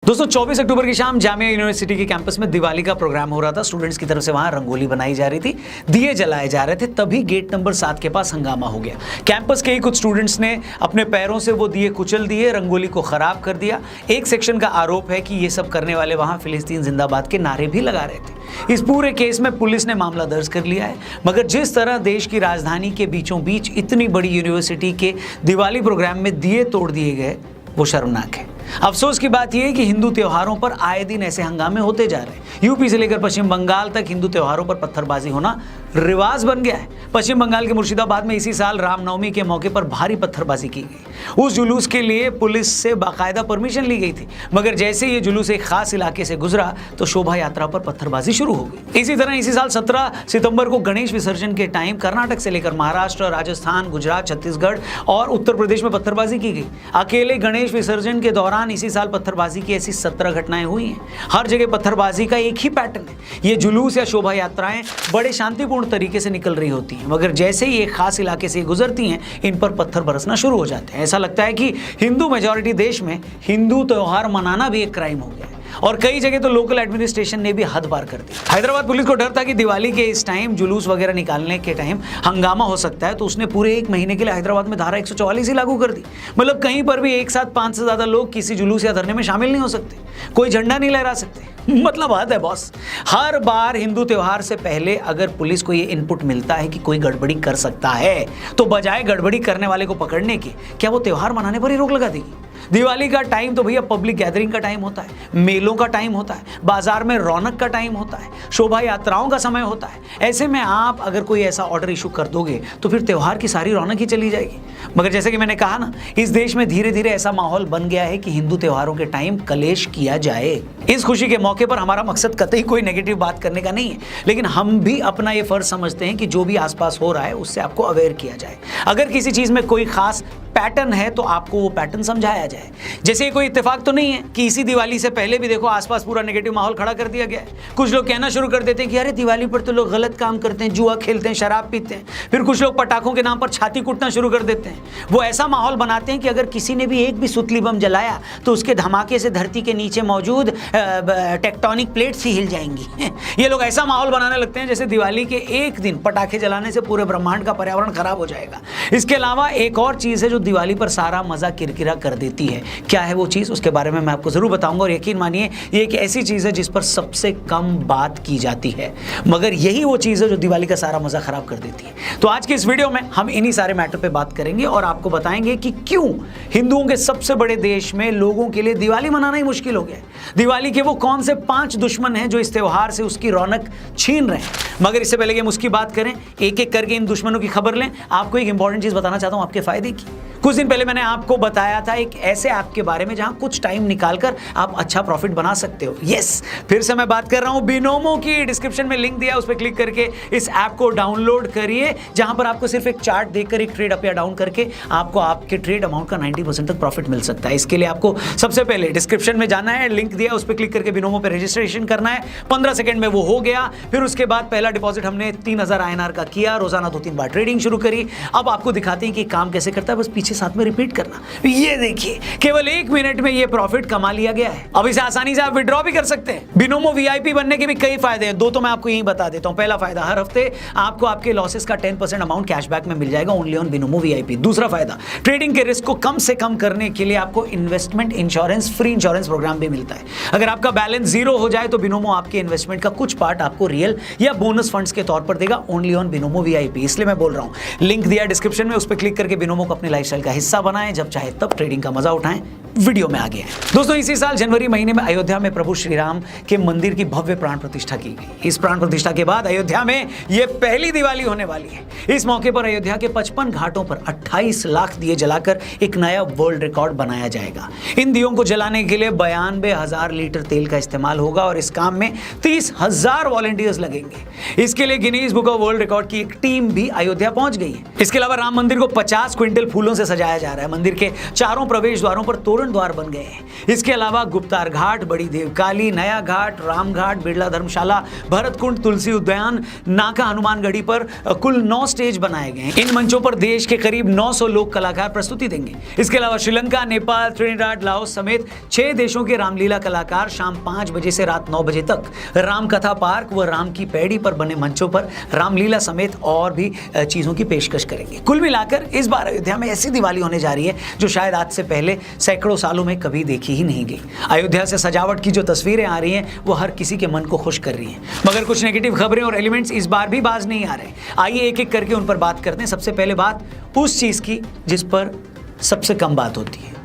दोस्तों 24 अक्टूबर की शाम जामिया यूनिवर्सिटी के कैंपस में दिवाली का प्रोग्राम हो रहा था। स्टूडेंट्स की तरफ से वहां रंगोली बनाई जा रही थी, दिए जलाए जा रहे थे। तभी गेट नंबर 7 के पास हंगामा हो गया। कैंपस के ही कुछ स्टूडेंट्स ने अपने पैरों से वो दिए कुचल दिए, रंगोली को खराब कर दिया। एक सेक्शन का आरोप है कि ये सब करने वाले वहां फिलिस्तीन जिंदाबाद के नारे भी लगा रहे थे। इस पूरे केस में पुलिस ने मामला दर्ज कर लिया है। मगर जिस तरह देश की राजधानी के बीचों बीच इतनी बड़ी यूनिवर्सिटी के दिवाली प्रोग्राम में दिए तोड़ दिए गए, वो शर्मनाक है। अफसोस की बात यह है कि हिंदू त्योहारों पर आए दिन ऐसे हंगामे होते जा रहे हैं। यूपी से लेकर पश्चिम बंगाल तक हिंदू त्योहारों पर पत्थरबाजी होना रिवाज बन गया है। पश्चिम बंगाल के मुर्शिदाबाद में इसी साल रामनवमी के मौके पर भारी पत्थरबाजी की गई। उस जुलूस के लिए पुलिस से बाकायदा परमिशन ली गई थी, मगर जैसे ये जुलूस एक खास इलाके से गुजरा तो शोभा यात्रा पर पत्थरबाजी शुरू हो गई। इसी तरह इसी साल 17 सितंबर को गणेश विसर्जन के टाइम कर्नाटक से लेकर महाराष्ट्र, राजस्थान, गुजरात, छत्तीसगढ़ और उत्तर प्रदेश में पत्थरबाजी की गई। अकेले गणेश विसर्जन के दौरान इसी साल पत्थरबाजी की ऐसी 17 घटनाएं हुई हैं। हर जगह पत्थरबाजी का एक ही पैटर्न है। ये जुलूस या शोभा यात्राएं बड़े शांतिपूर्ण तरीके से निकल रही होती हैं, मगर जैसे ही एक खास इलाके से गुजरती हैं, इन पर पत्थर बरसना शुरू हो जाते हैं। ऐसा लगता है कि हिंदू मेजॉरिटी देश में हिंदू त्योहार मनाना भी एक क्राइम हो गया है। और कई जगह तो लोकल एडमिनिस्ट्रेशन ने भी हद पार कर दी। हैदराबाद पुलिस को डर था कि दिवाली के इस टाइम जुलूस वगैरह निकालने के टाइम हंगामा हो सकता है, तो उसने पूरे एक महीने के लिए हैदराबाद में धारा 144 ही लागू कर दी। मतलब कहीं पर भी एक साथ 5 से ज्यादा लोग किसी जुलूस या धरने में शामिल नहीं हो सकते, कोई झंडा नहीं लहरा सकते। मतलब हद है बॉस। हर बार हिंदू त्योहार से पहले अगर पुलिस को ये इनपुट मिलता है कि कोई गड़बड़ी कर सकता है, तो बजाय गड़बड़ी करने वाले को पकड़ने के, क्या वो त्योहार मनाने पर ही रोक लगा देगी? दिवाली का टाइम तो भैया पब्लिक गैदरिंग का टाइम होता है, मेलों का टाइम होता है, बाजार में रौनक का टाइम होता है, शोभा यात्राओं का समय होता है। ऐसे में आप अगर कोई ऐसा ऑर्डर इशू कर दोगे तो फिर त्योहार की सारी रौनक ही चली जाएगी। मगर जैसे कि मैंने कहा ना, इस देश में धीरे धीरे ऐसा माहौल बन गया है कि हिंदू त्योहारों के टाइम कलेश किया जाए। इस खुशी के मौके पर हमारा मकसद कतई कोई नेगेटिव बात करने का नहीं है, लेकिन हम भी अपना ये फर्ज समझते हैं कि जो भी आसपास हो रहा है उससे आपको अवेयर किया जाए। अगर किसी चीज में कोई खास पैटर्न है तो आपको वो पैटर्न समझाया जाए। जैसे कोई इत्तेफाक तो नहीं है कि इसी दिवाली से पहले भी देखो आसपास पूरा नेगेटिव माहौल खड़ा कर दिया गया है। कुछ लोग कहना शुरू कर देते हैं कि अरे दिवाली पर तो लोग गलत काम करते हैं, जुआ खेलते हैं, शराब पीते हैं। फिर कुछ लोग पटाखों के नाम पर छाती कूटना शुरू कर देते हैं। वो ऐसा माहौल बनाते हैं कि अगर किसी ने भी एक भी सुतली बम जलाया तो उसके धमाके से धरती के नीचे मौजूद टेक्टोनिक प्लेट्स ही हिल जाएंगी। ये लोग ऐसा माहौल बनाने लगते हैं जैसे दिवाली के एक दिन पटाखे जलाने से पूरे ब्रह्मांड का पर्यावरण खराब हो जाएगा। इसके अलावा एक और चीज है जो दिवाली पर सारा मजा किरकिरा कर देती है। क्या है वो चीज, उसके बारे में मैं आपको जरूर बताऊंगा। और यकीन मानिए ये एक ऐसी चीज है जिस पर सबसे कम बात की जाती है, मगर यही वो चीज है जो दिवाली का सारा मजा खराब कर देती है। तो आज की इस वीडियो में हम इन्हीं सारे मैटर पे बात करेंगे और आपको बताएंगे कि क्यों हिंदुओं के सबसे बड़े देश में लोगों के लिए दिवाली मनाना ही मुश्किल हो गया है। दिवाली के वो कौन से 5 दुश्मन हैं जो इस त्योहार से उसकी रौनक छीन रहे हैं। मगर इससे पहले कि हम उसकी बात करें, एक एक करके इन दुश्मनों की खबर लें, आपको एक इंपॉर्टेंट चीज बताना चाहता हूं आपके फायदे की। कुछ दिन पहले मैंने आपको बताया था एक ऐसे ऐप के बारे में जहां कुछ टाइम निकालकर आप अच्छा प्रॉफिट बना सकते हो। यस, फिर से मैं बात कर रहा हूं बिनोमो की। डिस्क्रिप्शन में लिंक दिया, उस पर क्लिक करके इस ऐप को डाउनलोड करिए, जहां पर आपको सिर्फ एक चार्ट देखकर एक ट्रेड अप या डाउन करके आपको आपके ट्रेड अमाउंट का 90% तक प्रॉफिट मिल सकता है। इसके लिए आपको सबसे पहले डिस्क्रिप्शन में जाना है, लिंक दिया, उस पर क्लिक करके बिनोमो पे रजिस्ट्रेशन करना है। 15 सेकंड में वो हो गया। फिर उसके बाद पहला डिपॉजिट हमने 3000 INR का किया, रोजाना 2-3 बार ट्रेडिंग शुरू करी। अब आपको दिखाते हैं कि काम कैसे करता है, बस पीछे साथ में रिपीट करना। ये देखिए, केवल 1 मिनट में ये प्रॉफिट कमा लिया गया है। अब इसे आसानी से आप विड्रॉ भी कर सकते हैं। बिनोमो VIP बनने के भी कई फायदे हैं, 2 तो मैं आपको यही बता देता हूं। पहला फायदा, हर हफ्ते आपको आपके लॉसेस का 10% अमाउंट कैशबैक में मिल जाएगा ओनली ऑन बिनोमो VIP। दूसरा फायदा, ट्रेडिंग के रिस्क को कम से कम करने के लिए आपको investment insurance, free insurance programme भी मिलता है। अगर आपका बैलेंस 0 हो जाए तो बिनोमो आपके इन्वेस्टमेंट का कुछ पार्ट आपको रियल या बोनस फंड्स के तौर पर देगा ओनली ऑन बिनोमो VIP। इसलिए मैं बोल रहा हूं, लिंक दिया डिस्क्रिप्शन में, उस पर क्लिक करके बिनोमो को अपनी लाइफस्टाइल का हिस्सा बनाएं, जब चाहे तब ट्रेडिंग का मजा उठाएं। वीडियो में आगे हैं दोस्तों। इसी साल जनवरी महीने में अयोध्या में प्रभु श्री राम के मंदिर की भव्य प्राण प्रतिष्ठा की गई। इस प्राण प्रतिष्ठा के बाद अयोध्या में यह पहली दिवाली होने वाली है। इस मौके पर अयोध्या के 55 घाटों पर 28 लाख दिए जलाकर एक नया वर्ल्ड रिकॉर्ड बनाया जाएगा। इन दियों को जलाने के लिए 92,000 लीटर तेल का इस्तेमाल होगा और इस काम में 30,000 वॉलंटियर्स लगेंगे। इसके लिए Guinness book of world record की एक टीम भी अयोध्या पहुंच गई है। इसके अलावा राम मंदिर को 50 क्विंटल फूलों से सजाया जा रहा है। मंदिर के चारों प्रवेश द्वारों पर तोरण द्वार बन गए हैं। इसके अलावा गुप्तार घाट, बड़ी देवकाली, नया घाट, राम घाट, बिरला धर्मशाला, भरतकुंड, तुलसी उद्यान, नाका हनुमानगढ़ी पर कुल 9 स्टेज बनाए गए हैं। इन मंचों पर देश के करीब 900 लोक कलाकार प्रस्तुति देंगे। इसके अलावा श्रीलंका, नेपाल, ट्रिनिडाड, लाओस समेत 6 देशों के रामलीला कलाकार शाम 5 बजे से रात 9 बजे तक राम कथा पार्क व राम की पैड़ी पर बने मंचों पर रामलीला समेत और भी चीजों की पेशकश करेंगे। कुल मिलाकर इस बार अयोध्या में ऐसी दिवाली होने जा रही है जो शायद आज से पहले सैकड़ों सालों में कभी देखी ही नहीं गई। अयोध्या से सजावट की जो तस्वीरें आ रही हैं वो हर किसी के मन को खुश कर रही हैं, मगर कुछ नेगेटिव खबरें और एलिमेंट्स इस बार भी बाज नहीं आ रहे। आइए एक एक करके उन पर बात करते हैं। सबसे पहले बात उस चीज की जिस पर सबसे कम बात होती है।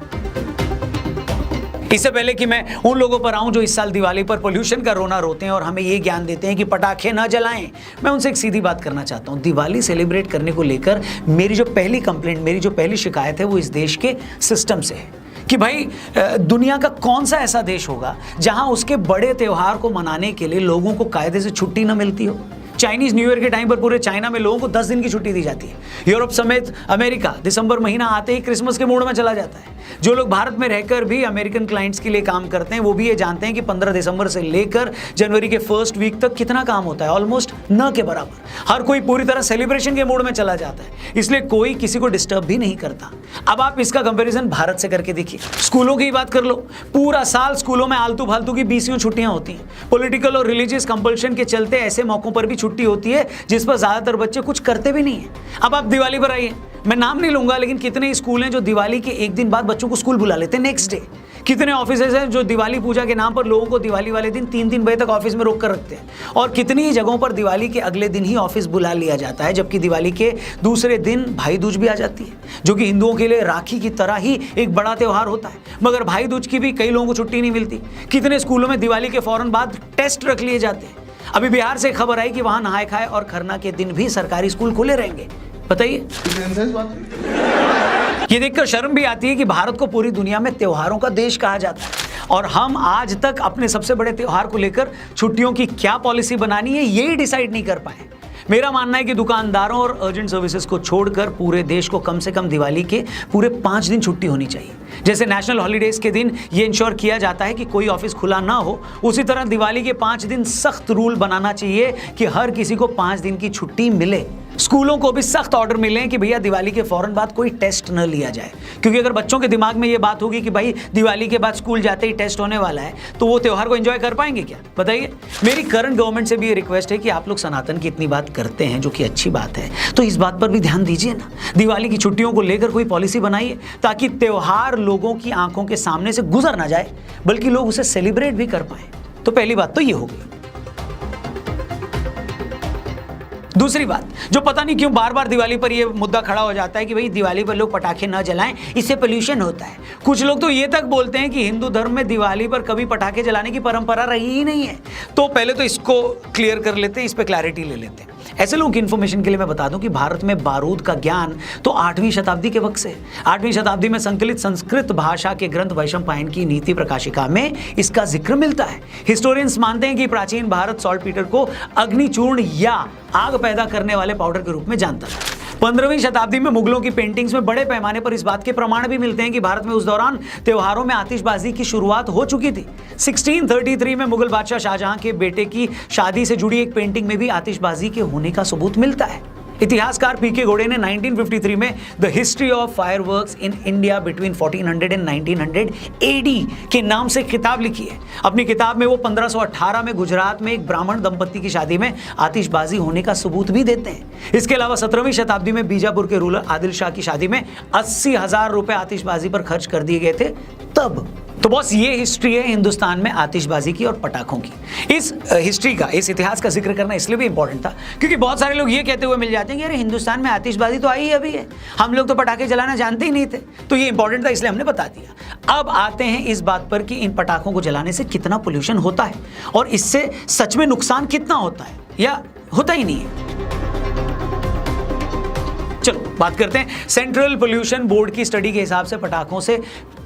इससे पहले कि मैं उन लोगों पर आऊं जो इस साल दिवाली पर पोल्यूशन का रोना रोते हैं और हमें ये ज्ञान देते हैं कि पटाखे न जलाएं, मैं उनसे एक सीधी बात करना चाहता हूं। दिवाली सेलिब्रेट करने को लेकर मेरी जो पहली कंप्लेंट, मेरी जो पहली शिकायत है वो इस देश के सिस्टम से है कि भाई दुनिया का कौन सा ऐसा देश होगा जहां उसके बड़े त्योहार को मनाने के लिए लोगों को कायदे से छुट्टी न मिलती हो। चाइनीज न्यू ईयर के टाइम पर पूरे चाइना में लोगों को 10 दिन की छुट्टी दी जाती है। यूरोप समेत अमेरिका दिसंबर महीना आते ही क्रिसमस के मूड में चला जाता है। जो लोग भारत में रहकर भी अमेरिकन क्लाइंट्स के लिए काम करते हैं वो भी ये जानते हैं कि 15 दिसंबर से लेकर जनवरी के फर्स्ट वीक तक कितना काम होता है, ऑलमोस्ट न के बराबर। हर कोई पूरी तरह सेलिब्रेशन के मूड में चला जाता है, इसलिए कोई किसी को डिस्टर्ब भी नहीं करता। अब आप इसका कंपैरिजन भारत से करके देखिए। स्कूलों की बात कर लो, पूरा साल स्कूलों में आलतू फालतू की 20 छुट्टियां होती हैं। पॉलिटिकल और रिलीजियस कंपल्शन के चलते ऐसे मौकों पर भी छुट्टी होती है जिस पर ज्यादातर बच्चे कुछ करते भी नहीं है। अब आप दिवाली पर आइए, मैं नाम नहीं लूंगा, लेकिन कितने स्कूल हैं जो दिवाली के एक दिन बाद बच्चों को स्कूल बुला लेते हैं नेक्स्ट डे। कितने ऑफिसेज हैं जो दिवाली पूजा के नाम पर लोगों को दिवाली वाले दिन 3 बजे तक ऑफिस में रोक कर रखते हैं। और कितनी ही जगहों पर दिवाली के अगले दिन ही ऑफिस बुला लिया जाता है, जबकि दिवाली के दूसरे दिन भाई दूज भी आ जाती है, जो कि हिंदुओं के लिए राखी की तरह ही एक बड़ा त्यौहार होता है। मगर भाई दूज की भी कई लोगों को छुट्टी नहीं मिलती। कितने स्कूलों में दिवाली के फौरन बाद टेस्ट रख लिए जाते हैं। अभी बिहार से खबर आई कि वहां नहाए खाए और खरना के दिन भी सरकारी स्कूल खुले रहेंगे। बताइए, ये देखकर शर्म भी आती है कि भारत को पूरी दुनिया में त्योहारों का देश कहा जाता है और हम आज तक अपने सबसे बड़े त्योहार को लेकर छुट्टियों की क्या पॉलिसी बनानी है यही डिसाइड नहीं कर पाए। मेरा मानना है कि दुकानदारों और अर्जेंट सर्विसेज को छोड़कर पूरे देश को कम से कम दिवाली के पूरे 5 दिन छुट्टी होनी चाहिए। जैसे नेशनल हॉलीडेज के दिन ये इंश्योर किया जाता है कि कोई ऑफिस खुला ना हो, उसी तरह दिवाली के 5 दिन सख्त रूल बनाना चाहिए कि हर किसी को 5 दिन की छुट्टी मिले। स्कूलों को भी सख्त ऑर्डर मिले कि भैया दिवाली के फौरन बाद कोई टेस्ट न लिया जाए, क्योंकि अगर बच्चों के दिमाग में ये बात होगी कि भाई दिवाली के बाद स्कूल जाते ही टेस्ट होने वाला है, तो वो त्योहार को एंजॉय कर पाएंगे क्या? बताइए। मेरी करंट गवर्नमेंट से भी ये रिक्वेस्ट है कि आप लोग सनातन की इतनी बात करते हैं, जो कि अच्छी बात है, तो इस बात पर भी ध्यान दीजिए ना। दिवाली की छुट्टियों को लेकर कोई पॉलिसी बनाइए ताकि त्योहार लोगों की आंखों के सामने से गुजर ना जाए, बल्कि लोग उसे सेलिब्रेट भी कर पाए। तो पहली बात तो ये हो गई। दूसरी बात, जो पता नहीं क्यों बार बार दिवाली पर यह मुद्दा खड़ा हो जाता है कि भाई दिवाली पर लोग पटाखे न जलाएं, इससे पोल्यूशन होता है। कुछ लोग तो ये तक बोलते हैं कि हिंदू धर्म में दिवाली पर कभी पटाखे जलाने की परंपरा रही ही नहीं है। तो पहले तो इसको क्लियर कर लेते हैं, इस पर क्लैरिटी ले लेते हैं। ऐसे लोगों की इन्फॉर्मेशन के लिए मैं बता दूं कि भारत में बारूद का ज्ञान तो 8वीं शताब्दी के वक्त से 8वीं शताब्दी में संकलित संस्कृत भाषा के ग्रंथ वैशंपायन की नीति प्रकाशिका में इसका जिक्र मिलता है। हिस्टोरियंस मानते हैं कि प्राचीन भारत सॉल्टपीटर को अग्निचूर्ण या आग पैदा करने वाले पाउडर के रूप में जानता था। 15वीं शताब्दी में मुगलों की पेंटिंग्स में बड़े पैमाने पर इस बात के प्रमाण भी मिलते हैं कि भारत में उस दौरान त्योहारों में आतिशबाजी की शुरुआत हो चुकी थी। 1633 में मुगल बादशाह शाहजहां के बेटे की शादी से जुड़ी एक पेंटिंग में भी आतिशबाजी के होने का सबूत मिलता है। इतिहासकार पीके घोड़े ने 1953 में the history of fireworks in India between 1400 and 1900 AD के नाम से किताब लिखी है। अपनी किताब में वो 1518 में गुजरात में एक ब्राह्मण दंपत्ति की शादी में आतिशबाजी होने का सबूत भी देते हैं। इसके अलावा 17वीं शताब्दी में बीजापुर के रूलर आदिल शाह की शादी में 80,000 रुपए आतिशबाजी पर खर्च कर दिए गए थे तब। तो बॉस, ये हिस्ट्री है हिंदुस्तान में आतिशबाजी की और पटाखों की। इस हिस्ट्री का, इस इतिहास का जिक्र करना इसलिए भी इंपॉर्टेंट था क्योंकि बहुत सारे लोग ये कहते हुए मिल जाते हैं कि अरे हिंदुस्तान में आतिशबाजी तो आई अभी है, हम लोग तो पटाखे जलाना जानते ही नहीं थे। तो ये इंपॉर्टेंट था, इसलिए हमने बता दिया। अब आते हैं इस बात पर कि इन पटाखों को जलाने से कितना पोल्यूशन होता है और इससे सच में नुकसान कितना होता है या होता ही नहीं है। चलो बात करते हैं सेंट्रल पोल्यूशन बोर्ड की स्टडी के हिसाब से पटाखों से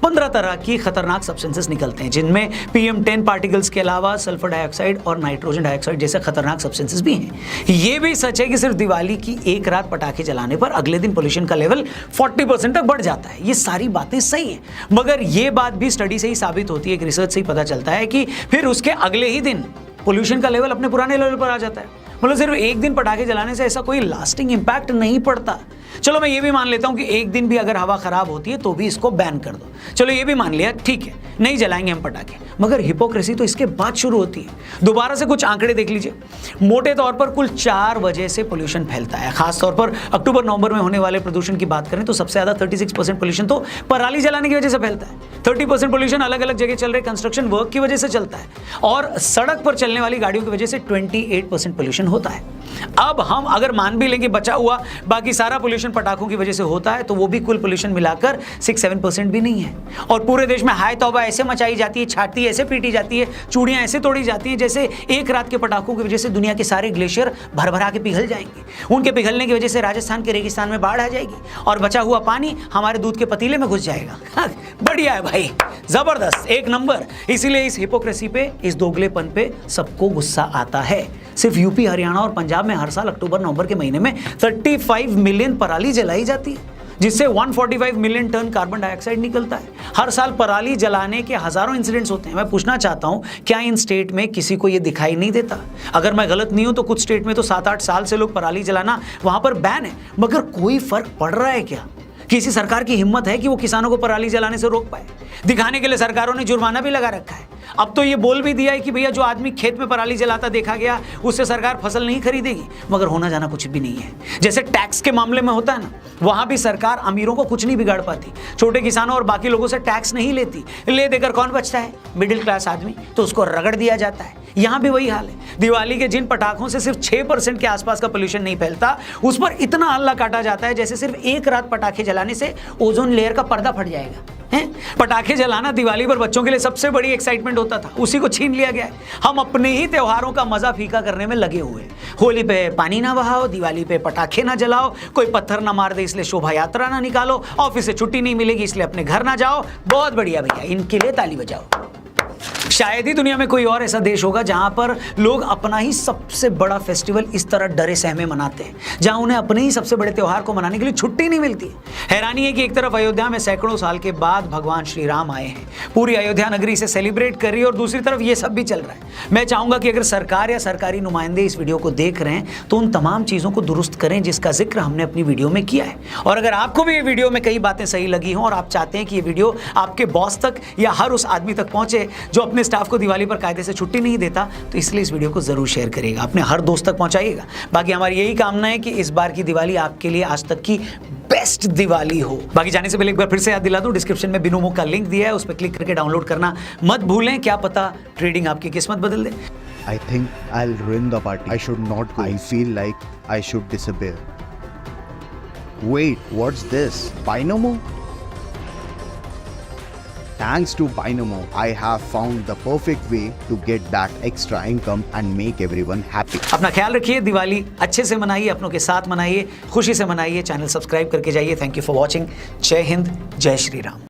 15 तरह की खतरनाक सब्सटेंसेस निकलते हैं, जिनमें PM10 पार्टिकल्स के अलावा सल्फर डाइऑक्साइड और नाइट्रोजन डाइऑक्साइड जैसे खतरनाक सब्सटेंसेस भी हैं। ये भी सच है कि सिर्फ दिवाली की एक रात पटाखे जलाने पर अगले दिन पोल्यूशन का लेवल 40% तक बढ़ जाता है। ये सारी बातें सही हैं, मगर ये बात भी स्टडी से ही साबित होती है, एक रिसर्च से ही पता चलता है कि फिर उसके अगले ही दिन पोल्यूशन का लेवल अपने पुराने लेवल पर आ जाता है। मतलब सिर्फ एक दिन पटाखे जलाने से ऐसा कोई लास्टिंग इंपैक्ट नहीं पड़ता। चलो मैं ये भी मान लेता हूं कि एक दिन भी अगर हवा खराब होती है तो भी इसको बैन कर दो, चलो ये भी मान लिया, ठीक है, नहीं जलाएंगे हम पटाखे। मगर हिपोक्रेसी तो इसके बाद शुरू होती है। दोबारा से कुछ आंकड़े देख लीजिए। मोटे तौर पर कुल 4 वजह से पोल्यूशन फैलता है। खासतौर पर अक्टूबर नवंबर में होने वाले प्रदूषण की बात करें तो सबसे ज्यादा 36% पोल्यूशन तो पराली जलाने की वजह से फैलता है। 30% पोल्यूशन अलग अलग जगह चल रहे कंस्ट्रक्शन वर्क की वजह से चलता है, और सड़क पर चलने वाली गाड़ियों की वजह से 28% पोल्यूशन होता है। अब हम अगर मान भी लेंगे बचा हुआ बाकी सारा पोल्यूशन पटाखों की वजह से होता है, तो वो भी कुल पोल्यूशन मिलाकर 6-7% भी नहीं है। और पूरे देश में हाय तौबा ऐसे मचाई जाती है, छाती ऐसे पीटी जाती है, चूड़ियां ऐसे तोड़ी जाती हैं जैसे एक रात के पटाखों की वजह से दुनिया के सारे ग्लेशियर भर भरा के पिघल जाएंगे। उनके पिघलने की वजह से राजस्थान के रेगिस्तान में बाढ़ आ जाएगी और बचा हुआ पानी हमारे दूध के पतीले में घुस जाएगा। बढ़िया है भाई, जबरदस्त, एक नंबर। इसीलिए इस हिपोक्रेसी पे, इस दोगलेपन पे सबको गुस्सा आता है। सिर्फ यूपी, हरियाणा और पंजाब में हर साल अक्टूबर नवंबर के महीने में 35 मिलियन पराली जलाई जाती है, जिससे 145 मिलियन टन कार्बन डाइऑक्साइड निकलता है। हर साल पराली जलाने के हजारों इंसिडेंट्स होते हैं। मैं पूछना चाहता हूं, क्या इन स्टेट में किसी को यह दिखाई नहीं देता? अगर मैं गलत नहीं हूं तो कुछ स्टेट में तो 7-8 साल से लोग पराली जलाना वहां पर बैन है, मगर कोई फर्क पड़ रहा है क्या? किसी सरकार की हिम्मत है कि वो किसानों को पराली जलाने से रोक पाए? दिखाने के लिए सरकारों ने जुर्माना भी लगा रखा है। अब तो ये बोल भी दिया है कि भैया जो आदमी खेत में पराली जलाता देखा गया उससे सरकार फसल नहीं खरीदेगी, मगर होना जाना कुछ भी नहीं है। जैसे टैक्स के मामले में होता है ना, वहां भी सरकार अमीरों को कुछ नहीं बिगाड़ पाती, छोटे किसानों और बाकी लोगों से टैक्स नहीं लेती। ले देकर कौन बचता है? मिडिल क्लास आदमी, तो उसको रगड़ दिया जाता है। यहां भी वही हाल है। दिवाली के जिन पटाखों से सिर्फ 6% के आसपास का पोल्यूशन नहीं फैलता, उस पर इतना हल्ला काटा जाता है जैसे सिर्फ एक रात पटाखे जलाने से ओजोन लेयर का पर्दा फट जाएगा। हैं? पटाखे जलाना दिवाली पर बच्चों के लिए सबसे बड़ी एक्साइटमेंट होता था, उसी को छीन लिया गया है। हम अपने ही त्योहारों का मजा फीका करने में लगे हुए हैं। होली पे पानी ना बहाओ, दिवाली पे पटाखे ना जलाओ, कोई पत्थर ना मार दे इसलिए शोभा यात्रा ना निकालो, ऑफिस से छुट्टी नहीं मिलेगी इसलिए अपने घर ना जाओ। बहुत बढ़िया भैया, इनके लिए ताली बजाओ। शायद ही दुनिया में कोई और ऐसा देश होगा जहां पर लोग अपना ही सबसे बड़ा फेस्टिवल इस तरह डरे सहमे मनाते हैं, जहां उन्हें अपने ही सबसे बड़े त्योहार को मनाने के लिए छुट्टी नहीं मिलती। हैरानी है कि एक तरफ अयोध्या में सैकड़ों साल के बाद भगवान श्री राम आए हैं, पूरी अयोध्या नगरी इसे सेलिब्रेट कर रही है, और दूसरी तरफ ये सब भी चल रहा है। मैं चाहूंगा कि अगर सरकार या सरकारी नुमाइंदे इस वीडियो को देख रहे हैं तो उन तमाम चीजों को दुरुस्त करें जिसका जिक्र हमने अपनी वीडियो में किया है। और अगर आपको भी ये वीडियो में कई बातें सही लगी हों और आप चाहते हैं कि ये वीडियो आपके बॉस तक या हर उस आदमी तक पहुंचे जो अपने स्टाफ को दिवाली पर कायदे से छुट्टी नहीं देता, तो इसलिए इस वीडियो को जरूर शेयर करिएगा, अपने हर दोस्त तक पहुंचाइएगा। बाकी हमारी यही कामना है कि इस बार की दिवाली आपके लिए आज तक की बेस्ट दिवाली हो। बाकी जाने से पहले एक बार फिर से याद दिला दूं, डिस्क्रिप्शन में बिनोमो का लिंक दिया है, उस पर क्लिक करके डाउनलोड करना मत भूलें। क्या पता ट्रेडिंग आपकी किस्मत बदल दे। I think I'll ruin the party. I should not go. I feel like I should disappear. Wait, what's this? Binomo? Thanks to Binomo, I have found the perfect way to get that extra income and make everyone happy. अपना ख्याल रखिए, दिवाली अच्छे से मनाइए, अपनों के साथ मनाइए, खुशी से मनाइए। चैनल सब्सक्राइब करके जाइए। Thank you for watching. जय हिंद, जय श्री राम।